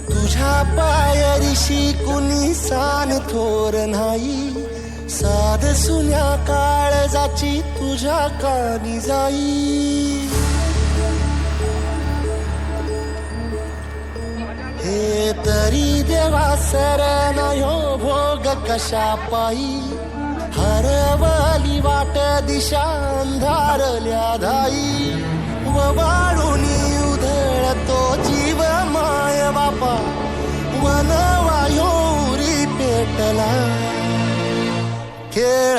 तुझ्या पायरीशी कुणी सान थोर नाही, साध सुन्या काळजाची तुझ्या कानी जाई. हे तरी देवा शरण यो भोग कशा पायी, हरवली वाट दिशा अंधारल्या धाई. व वाळूनी उधळतो जीव माय बापा, वनवायोरी पेटला खेळ